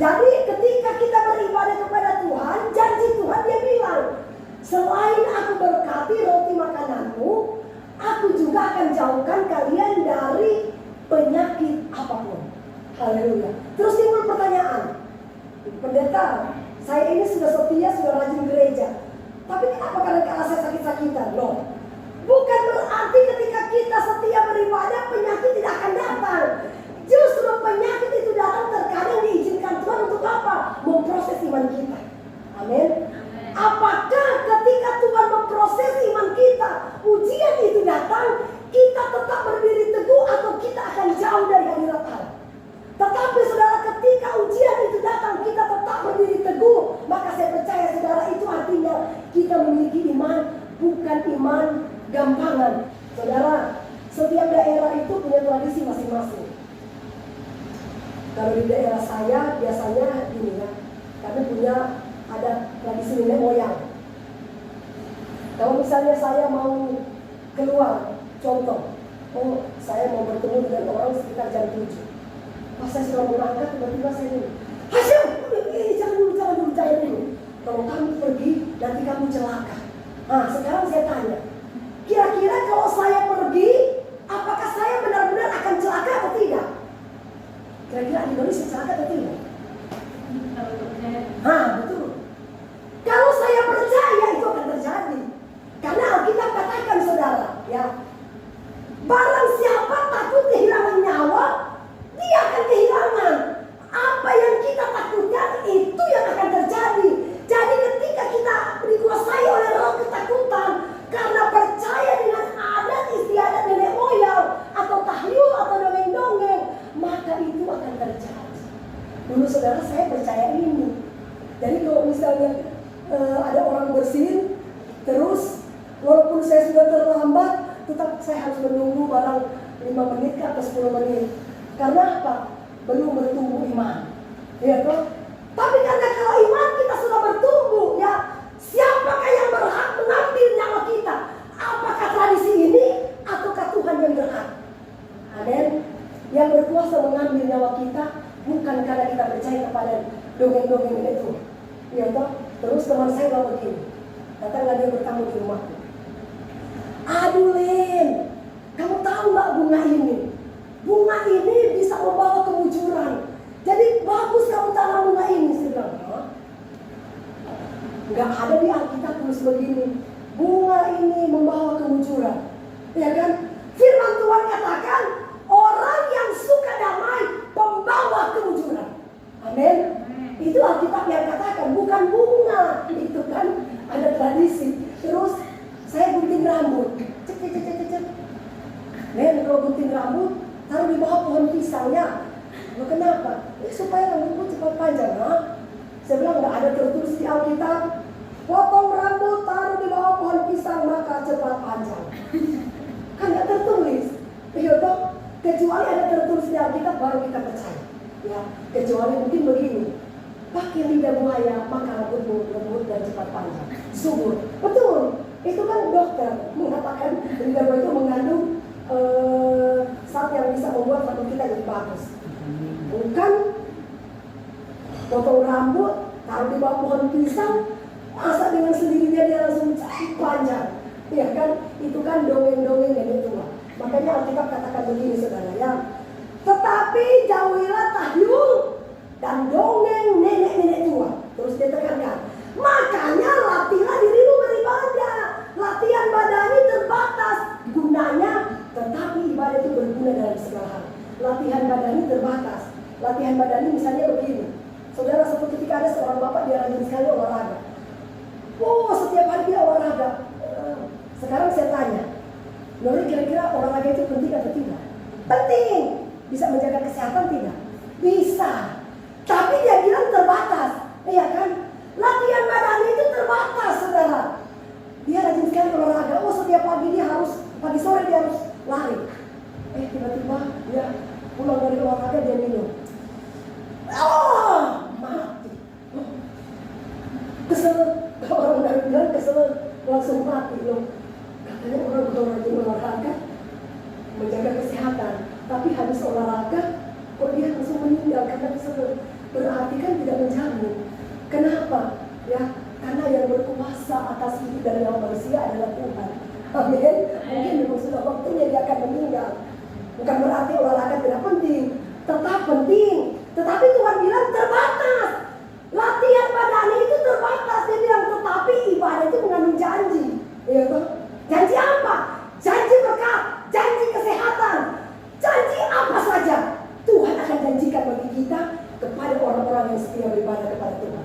Jadi ketika kita beribadah kepada Tuhan, janji Tuhan dia bilang, selain aku berkati roti makananmu, aku juga akan jauhkan kalian dari penyakit apapun. Haleluya. Terus timbul pertanyaan, pendeta, saya ini sudah setia, sudah rajin gereja, tapi kenapa kadang-kadang saya sakit-sakitan? Loh, bukan berarti ketika kita setia beribadah penyakit tidak akan datang. Justru penyakit itu datang terkadang diizinkan Tuhan untuk apa? Memproses iman kita. Amin. Apakah ketika Tuhan memproses iman kita, ujian itu datang, kita tetap berdiri teguh atau kita akan jauh dari hadirat Allah? Tetapi saudara, ketika ujian itu datang, kita tetap berdiri teguh, maka saya percaya saudara, itu artinya kita memiliki iman, bukan iman gampangan. Saudara, setiap daerah itu punya tradisi masing-masing. Kalau di daerah saya biasanya ini ya, kami punya ada tradisi nenek moyang. Kalau misalnya saya mau keluar, contoh, saya mau bertemu dengan orang sekitar jam 7. Pas saya sudah berangkat, tiba-tiba saya ini, Hasyim, jangan dulu. Kalau kamu pergi, nanti kamu celaka. Nah, sekarang saya tanya, kira-kira kalau saya pergi, apakah saya benar-benar akan celaka atau tidak? Kira-kira di Indonesia celaka atau tidak? Betul. Kalau saya percaya itu akan terjadi. Karena Alkitab katakan saudara, ya, barang siapa takut kehilangan nyawa, dia akan kehilangan. Apa yang kita takutkan itu yang akan terjadi. Jadi ketika kita dikuasai oleh roh ketakutan karena percaya dengan adat istiadat nenek moyang atau tahyul atau dongeng-dongeng, maka itu akan terjadi. Dulu saudara saya percaya ini. Jadi kalau misalnya ada orang bersin, terus walaupun saya sudah terlambat, tetap saya harus menunggu barang 5 menit atau 10 menit. Karena apa? Belum bertumbuh iman. Ya toh? Tapi karena kalau iman kita sudah bertumbuh, ya, siapakah yang berhak mengambil nyawa kita? Apakah tradisi ini ataukah Tuhan yang berhak? Amin. Yang berkuasa mengambil nyawa kita bukan karena kita percaya kepada dongeng-dongeng itu. Ya toh? Terus teman saya bilang begini, datanglah dia bertamu di rumahku. Aduh Lin, kamu tahu nggak bunga ini? Bunga ini bisa membawa kemujuran. Jadi bagus kamu tanam bunga ini. Saya bilang, nggak ada di Alkitab tulis begini. Bunga ini membawa kemujuran. Ya kan? Firman Tuhan katakan, orang yang suka damai pembawa kemujuran. Amin. Itu Alkitab yang katakan, bukan bunga. Itu kan ada tradisi. Terus saya gunting rambut. Cek. Men, kalau gunting rambut, taruh di bawah pohon pisangnya. Loh, kenapa? Supaya rambutku cepat panjang. Saya bilang nggak ada tertulis di Alkitab. Potong rambut, taruh di bawah pohon pisang maka cepat panjang. Kan nggak tertulis. Ya toh, kecuali ada tertulis di Alkitab baru kita percaya. Ya, kecuali mungkin begini. Pakai lidah buaya maka rambutmu lembut dan cepat panjang. Subur. Betul. Itu kan dokter mengatakan lidah buaya itu mengandung zat yang bisa membuat rambut kita jadi bagus. Bukan potong rambut, taruh di bawah pohon pisang, masa dengan sendirinya dia langsung panjang. Ya kan? Itu kan dongeng-dongeng nenek tua. Makanya Alkitab katakan begini saudara ya. Tetapi jauhilah tahyul dan dongeng nenek-nenek tua. Terus dia tekankan, makanya latihlah dirimu beribadah. Latihan badani terbatas gunanya, tetapi ibadah itu berguna dalam segala hal. Latihan badani terbatas. Latihan badani misalnya begini. Saudara, seperti ketika ada seorang bapak dia rajin sekali olahraga. Setiap hari dia olahraga. Sekarang saya tanya, Nuri, kira-kira olahraga itu penting atau tidak? Penting. Bisa menjaga kesehatan tidak? Bisa. Tapi dia bilang terbatas. Iya kan? Latihan badani itu terbatas, saudara. Dia rajin sekali olahraga. Setiap pagi dia harus, pagi sore dia harus lari. Tiba-tiba dia pulang dari olahraga dia minum. Mati. Kesel. Orang dari bilang kesel langsung mati loh. Katanya orang udah rajin olahraga menjaga kesehatan, tapi habis olahraga kok dia langsung meninggal karena kesel. Berarti kan Amin. Kenapa? Ya, karena yang berkuasa atas hidup dan nyawa manusia adalah Tuhan. Amin. Mungkin memang sudah waktunya dia akan meninggal. Bukan berarti olahraga tidak penting, tetap penting. Tetapi Tuhan bilang terbatas. Latihan badani itu terbatas. Dia bilang tetapi ibadah itu mengandung janji. Ya, janji apa? Janji berkat, janji kesehatan, janji apa saja Tuhan akan janjikan bagi kita kepada orang-orang yang setia beribadah kepada Tuhan.